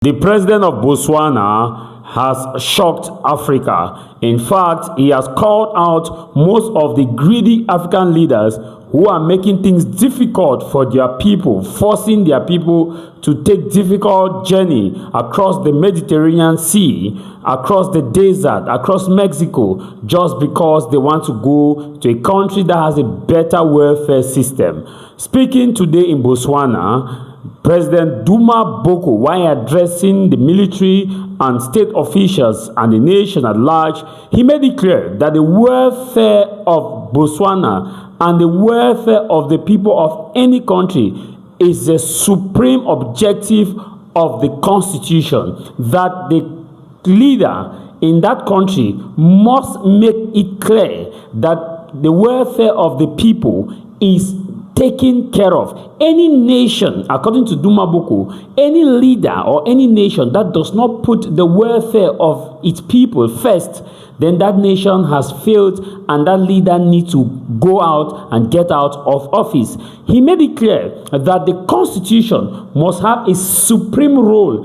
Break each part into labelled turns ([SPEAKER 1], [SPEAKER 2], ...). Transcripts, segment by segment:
[SPEAKER 1] The president of Botswana has shocked Africa. In fact, he has called out most of the greedy African leaders who are making things difficult for their people, forcing their people to take difficult journey across the Mediterranean Sea, across the desert, across Mexico, just because they want to go to a country that has a better welfare system. Speaking today in Botswana, President Duma Boko, while addressing the military and state officials and the nation at large, he made it clear that the welfare of Botswana and the welfare of the people of any country is the supreme objective of the constitution, that the leader in that country must make it clear that the welfare of the people is taken care of. Any nation, according to Duma Boko, any leader or any nation that does not put the welfare of its people first, then that nation has failed and that leader needs to go out and get out of office. He made it clear that the constitution must have a supreme role.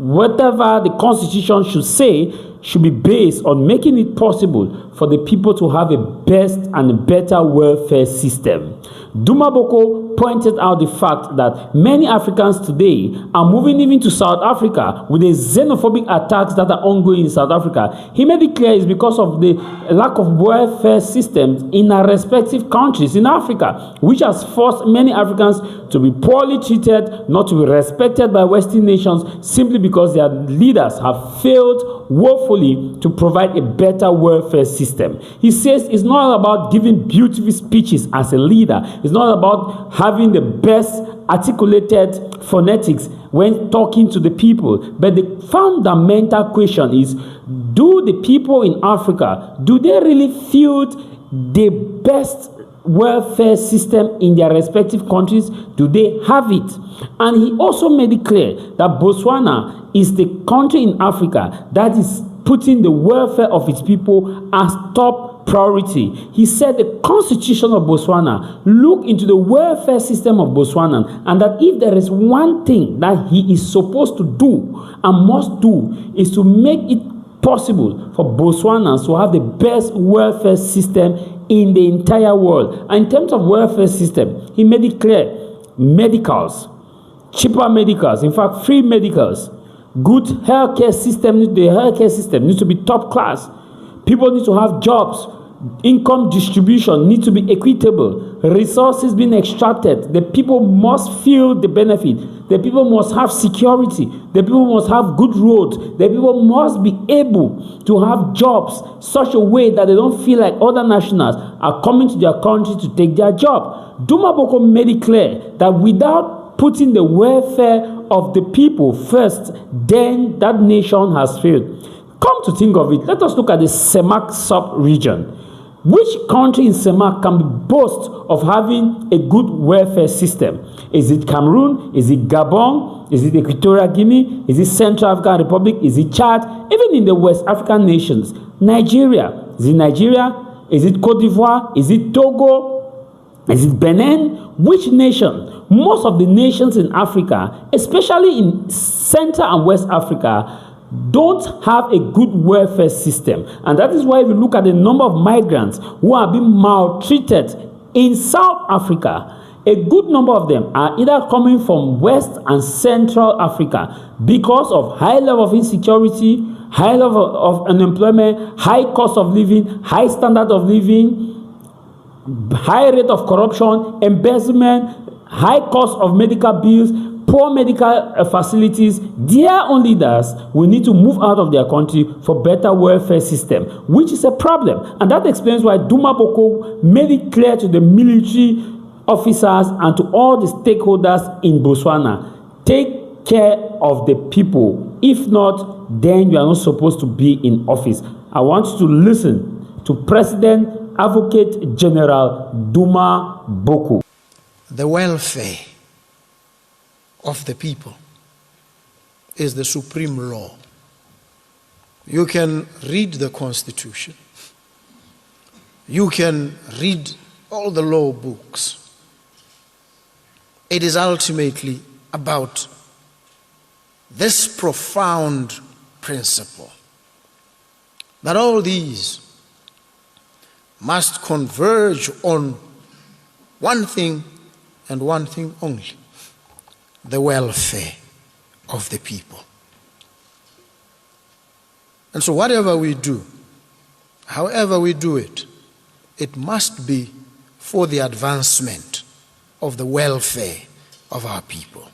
[SPEAKER 1] Whatever the constitution should say should be based on making it possible for the people to have a best and a better welfare system. Duma Boko pointed out the fact that many Africans today are moving even to South Africa with the xenophobic attacks that are ongoing in South Africa. He made it clear it's because of the lack of welfare systems in our respective countries in Africa, which has forced many Africans to be poorly treated, not to be respected by Western nations, simply because their leaders have failed woefully to provide a better welfare system. He says it's not about giving beautiful speeches as a leader. It's not about having the best articulated phonetics when talking to the people. But the fundamental question is, do the people in Africa, do they really feel the best welfare system in their respective countries? Do they have it? And he also made it clear that Botswana is the country in Africa that is putting the welfare of its people as top priority. He said the constitution of Botswana look into the welfare system of Botswana, and that if there is one thing that he is supposed to do and must do is to make it possible for Botswanans to have the best welfare system in the entire world. And in terms of welfare system, he made it clear: medicals, cheaper medicals, in fact free medicals, good healthcare system. The healthcare system needs to be top class. People need to have jobs. Income distribution needs to be equitable. Resources being extracted. The people must feel the benefit. The people must have security. The people must have good roads. The people must be able to have jobs such a way that they don't feel like other nationals are coming to their country to take their job. Duma Boko made it clear that without putting the welfare of the people first, then that nation has failed. Come to think of it, let us look at the CEMAC sub-region. Which country in CEMAC can boast of having a good welfare system? Is it Cameroon? Is it Gabon? Is it Equatorial Guinea? Is it Central African Republic? Is it Chad? Even in the West African nations, Nigeria. Is it Nigeria? Is it Cote d'Ivoire? Is it Togo? Is it Benign? Which nation? Most of the nations in Africa, especially in Central and West Africa, don't have a good welfare system. And that is why if you look at the number of migrants who are being maltreated in South Africa, a good number of them are either coming from West and Central Africa because of high level of insecurity, high level of unemployment, high cost of living, high standard of living, high rate of corruption, embezzlement, high cost of medical bills, poor medical facilities. Their own leaders will need to move out of their country for better welfare system, which is a problem. And that explains why Duma Boko made it clear to the military officers and to all the stakeholders in Botswana: take care of the people. If not, then you are not supposed to be in office. I want you to listen to President Advocate General Duma Boko.
[SPEAKER 2] The welfare of the people is the supreme law. You can read the Constitution. You can read all the law books. It is ultimately about this profound principle that all these must converge on one thing and one thing only: the welfare of the people. And so whatever we do, however we do it, it must be for the advancement of the welfare of our people.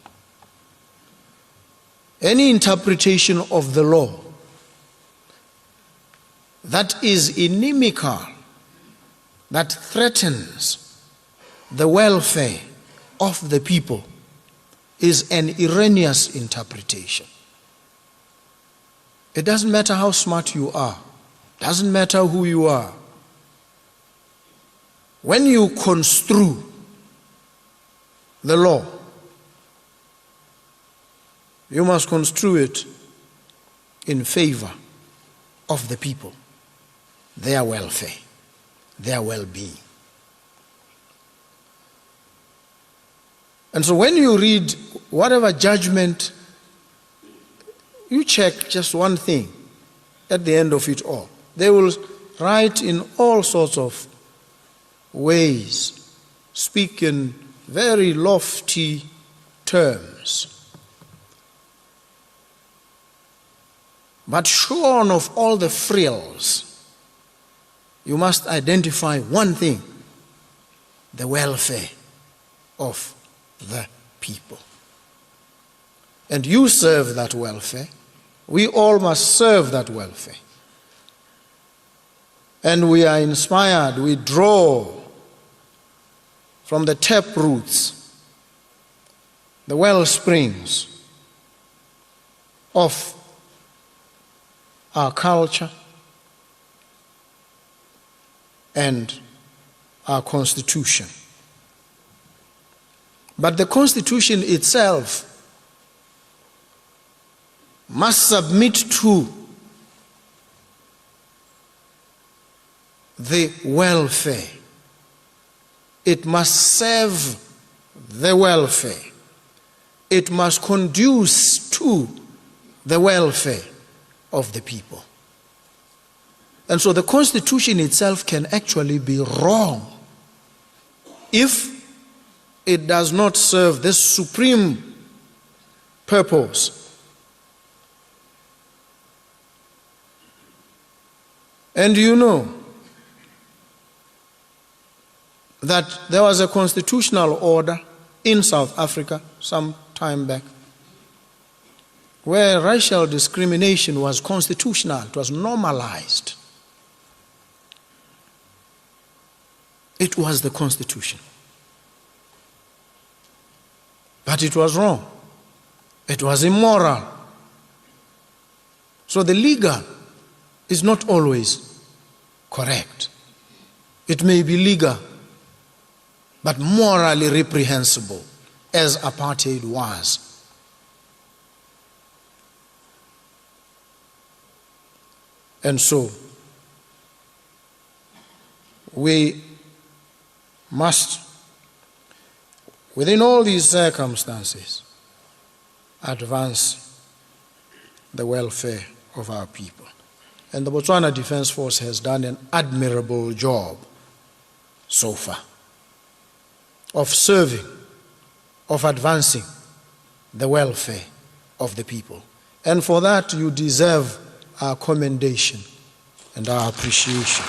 [SPEAKER 2] Any interpretation of the law that is inimical, that threatens the welfare of the people, is an erroneous interpretation. It doesn't matter how smart you are, doesn't matter who you are. When you construe the law, you must construe it in favor of the people, their welfare, their well-being. And so when you read whatever judgment, you check just one thing at the end of it all. They will write in all sorts of ways, speak in very lofty terms. But shorn of all the frills, you must identify one thing: the welfare of the people. And you serve that welfare. We all must serve that welfare. And we are inspired, we draw from the tap roots, the well springs of our culture and our constitution. But the constitution itself must submit to the welfare. It must serve the welfare. It must conduce to the welfare of the people. And so the constitution itself can actually be wrong if it does not serve this supreme purpose. And you know that there was a constitutional order in South Africa some time back where racial discrimination was constitutional, it was normalized. It was the Constitution. But it was wrong. It was immoral. So the legal is not always correct. It may be legal, but morally reprehensible, as apartheid was. And so we must, within all these circumstances, advance the welfare of our people. And the Botswana Defense Force has done an admirable job so far of serving, of advancing the welfare of the people. And for that, you deserve our commendation and our appreciation.